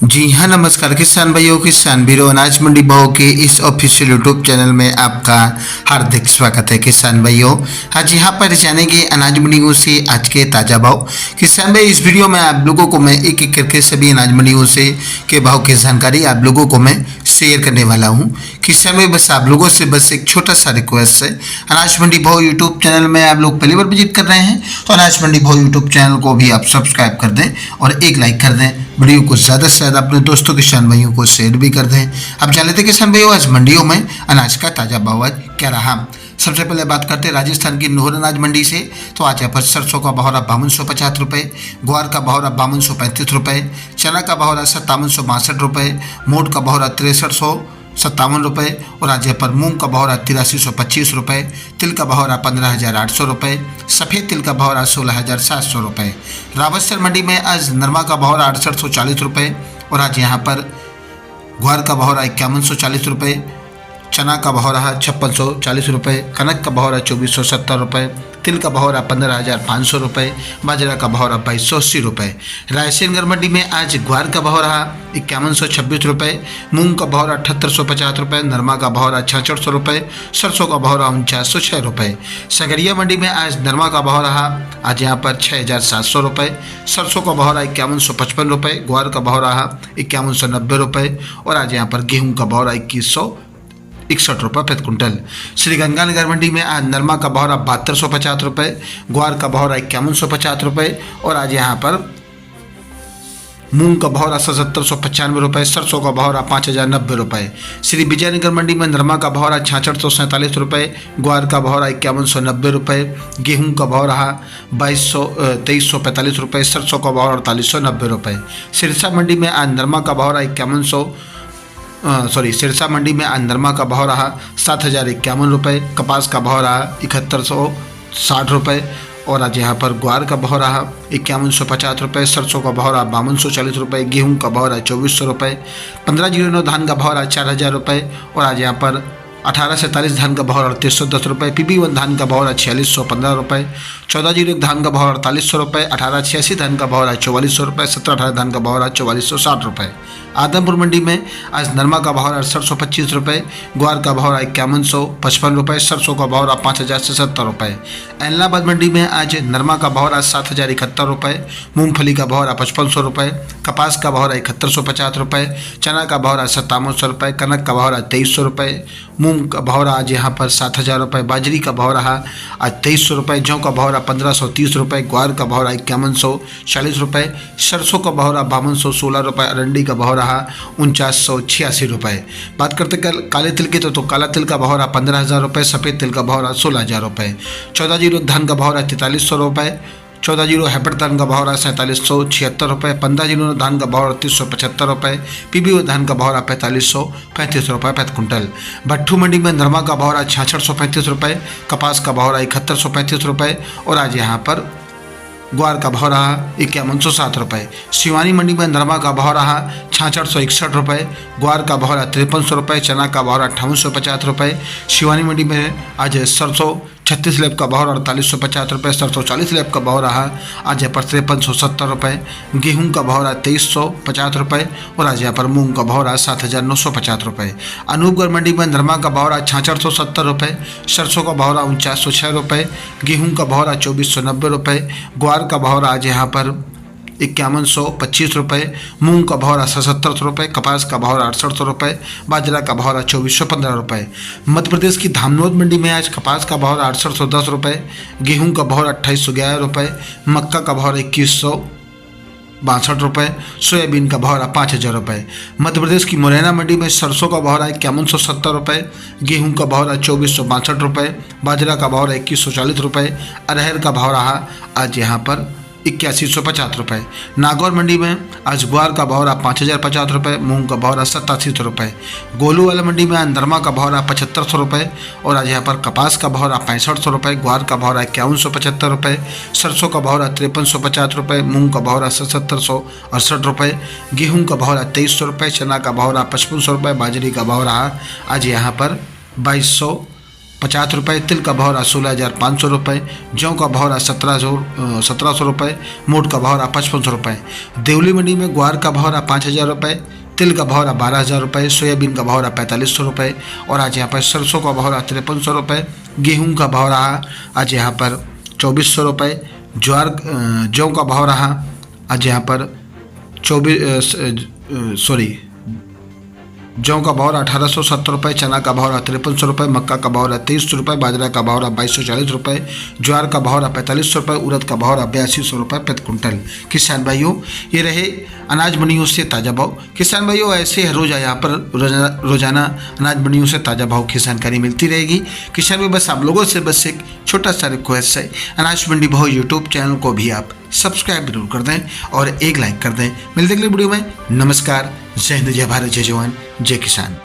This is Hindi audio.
जी हाँ, नमस्कार किसान भाइयों, किसान वीरों, अनाज मंडी भाव के इस ऑफिशियल यूट्यूब चैनल में आपका हार्दिक स्वागत है। किसान भाइयों, आज यहाँ पर जानेंगे अनाज मंडियों से आज के ताज़ा भाव। किसान भाई, इस वीडियो में आप लोगों को मैं एक एक करके सभी अनाज मंडियों से के भाव की जानकारी आप लोगों को मैं शेयर करने वाला हूँ। किसान भाई, बस आप लोगों से बस एक छोटा सा रिक्वेस्ट है, अनाज मंडी भाव यूट्यूब चैनल में आप लोग पहली बार विजिट कर रहे हैं तो अनाज मंडी भाव यूट्यूब चैनल को भी आप सब्सक्राइब कर दें और एक लाइक कर दें। वीडियो को ज़्यादा से ज़्यादा अपने दोस्तों किसान भाइयों को शेयर भी कर दें। अब जान लेते किसान भाइयों, आज मंडियों में अनाज का ताज़ा भाव आज क्या रहा। सबसे पहले बात करते हैं राजस्थान की नूर अनाज मंडी से। तो आज यहाँ पर सरसों का भाव रहा 5250 रुपये, ग्वार का भाव रहा 5235 रुपये, चना का भाव रहा 5762 रुपये, मोट का भाव रहा 6357 रुपये और आज यहाँ पर मूंग का भाव रहा 8325 रुपये, तिल का भाव रहा 15800 रुपये, सफ़ेद तिल का भाव रहा 16700 रुपये। रावतसर मंडी में आज नरमा का भाव रहा 6840 रुपये और आज यहाँ पर ग्वार का भाव रहा 5140 रुपये, चना का भाव रहा 5640 रुपये, कनक का भाव रहा 2470 रुपये, तिल का भाव रहा 15500 रुपये, बाजरा का भाव रहा 2280 रुपये। रायसेनगढ़ मंडी में आज ग्वार का भाव रहा 5126 रुपये, मूंग का भाव रहा 7850 रुपये, नरमा का भाव रहा 6600 रुपये, सरसों का भाव रहा 4906 रुपये। सगरिया मंडी में आज नरमा का भाव रहा आज यहाँ पर 6700 रुपये, सरसों का भाव रहा 5155 रुपये, ग्वार का भाव रहा 5190 रुपये और आज यहाँ पर गेहूँ का भाव रहा 2161 रुपये प्रति कुंटल। श्री गंगानगर मंडी में आज नरमा का भाव रहा 7250 रुपये, ग्वार का भाव रहा 5150 रुपये और आज यहाँ पर मूंग का भाव रहा 7795 रुपये, सरसों का भाव रहा 5090 रुपये। श्री विजयनगर मंडी में नरमा का भाव रहा 6647 रुपये, ग्वार का भाव रहा 5190 रुपये, गेहूं का भाव रहा 2345 रुपये, सरसों का भाव रहा 4890 रुपये। सिरसा मंडी में आज नरमा का भाव रहा सिरसा मंडी में आज नरमा का भाव रहा 7051 रुपये, कपास का भाव रहा 7160 रुपये और आज यहाँ पर ग्वार का भाव रहा 5150 रुपये, सरसों का भाव रहा 5240 रुपये, गेहूं का भाव रहा 2400 रुपये, 1509 धान का भाव रहा 4000 रुपये और आज यहाँ पर 1847 धान का भाव रहा 3310 रुपये, PB1 धान का भाव रहा 4615 रुपये, 1401 धान का भाव रहा 4800 रुपये, 1886 धान का भाव रहा 4400 रुपये, 1718 धान का भाव रहा 4460 रुपये। आदमपुर मंडी में आज नरमा का भाव रहा 6825 रुपये, ग्वार का भाव रहा 5155 रुपये, सरसों का भाव रहा 5070 रुपये। एलनाबाद मंडी में आज नरमा का भाव रहा 7071 रुपये, मूंगफली का भाव रहा 5500 रुपये, कपास का भाव रहा 7150 रुपये, चना का भाव रहा 5700 रुपये, कनक का भाव रहा 2300 रुपये, मूंग का भाव रहा आज यहाँ पर 7000 रुपये, बाजरी का भाव रहा आज 2300 रुपये, जौ का भाव रहा 1530 रुपये, ग्वार का भाव रहा 5140 रुपये, सरसों का भाव रहा 5216 रुपये, अरंडी का भाव रहा 4986 रुपये। बात करते काले तिल की तो काला तिल का भाव रहा 15000 रुपये, सफ़ेद तिल का भाव रहा 16000 रुपये, 1401 धान का भाव रहा 4300 रुपये, 14 हैबर धान का भाव रहा 4776 रुपये, 15 धान का भाव रहा 375 रुपये, PB धान का भाव रहा 4535 रुपये प्रति कुंटल। भट्ठू मंडी में नरमा का भाव रहा 6635 रुपये, कपास का भाव रहा 7135 रुपये और आज यहाँ पर ग्वार का भाव रहा 5107 रुपये। शिवानी मंडी में नरमा का भाव रहा 6661 रुपये, ग्वार का भाव रहा 5300 रुपये, चना का भाव रहा 5850 रुपये। शिवानी मंडी में आज सरसों 36 लैब का भाव रहा 4850 रुपये, सरसों 40 लैब का भाव रहा आज यहाँ पर 5370 रुपये, गेहूं का भाव रहा 2350 रुपये और आज यहाँ पर मूंग का भाव रहा 7950 रुपये। अनूपगढ़ मंडी में नरमा का भाव रहा 6670 रुपये, सरसों का भाव रहा 4906 रुपये, गेहूं का भाव रहा 2490 रुपये, ग्वार का भाव रहा आज यहाँ पर 5125 रुपये, मूंग का भाव रहा 7700 रुपये, कपास का भाव रहा 6800 रुपये, बाजरा का भाव रहा 2415 रुपये। मध्य प्रदेश की धामनोद मंडी में आज कपास का भाव रहा 6810 रुपये, गेहूं का भाव रहा 2811 रुपये, मक्का का भाव रहा 2162 रुपये, सोयाबीन का भाव रहा 5000 रुपये। मध्य प्रदेश की मुरैना मंडी में सरसों का भाव रहा 5170 रुपये, गेहूं का भाव रहा 2462 रुपये, बाजरा का भाव रहा 2140 रुपये, अरहर का भाव रहा आज यहाँ पर 8150 रुपये। नागौर मंडी में आज ग्वार का भाव रहा 5050 रुपये, मूंग का भाव रहा 8700 रुपये। गोलू वाला मंडी में आज नरमा का भाव रहा 7500 रुपये और आज यहाँ पर कपास का भाव रहा 6500 रुपये, ग्वार का भाव रहा 5175 रुपये, सरसों का भाव रहा 5350 रुपये, मूंग का भाव रहा 7768 रुपये, गेहूँ का भाव रहा 2300 रुपये, चना का भाव रहा 5500 रुपये, बाजरी का भाव रहा आज यहाँ पर 2250 50 रुपये, तिल का भाव रहा 16,500 रुपये, जौ का भाव रहा 1700 रुपये, मोट का भाव रहा 5500 रुपये। देवली मंडी में ग्वार का भाव रहा 5000 रुपये, तिल का भाव रहा 12,000 रुपये, सोयाबीन का भाव रहा 4500 रुपये और आज यहाँ पर सरसों का भाव रहा 5300 रुपये, गेहूँ का भाव रहा आज यहाँ पर 2400 रुपये, जौ का भाव रहा आज यहाँ पर जौ का भाव रहा 1870 रुपये, चना का भाव रहा 5300 रुपये, मक्का का भाव रहा 2300 रुपये, बाजरा का भाव रहा 2240 रुपये, ज्वार का भाव रहा 4500 रुपये, उड़द का भाव रहा 8200 रुपये प्रति कुंटल। किसान भाइयों, ये रहे अनाज मंडियों से ताज़ा भाव। किसान भाइयों, ऐसे हर रोज़ यहाँ पर रोजाना अनाज मंडियों से ताज़ा भाव की जानकारी मिलती रहेगी। किसान भाई, बस आप लोगों से बस एक छोटा सा रिक्वेस्ट है, अनाज मंडी भाव यूट्यूब चैनल को भी आप सब्सक्राइब जरूर कर दें और एक लाइक कर दें। मिलते अगली वीडियो में। नमस्कार, जय हिंद, जय भारत, जय जवान, जय किसान।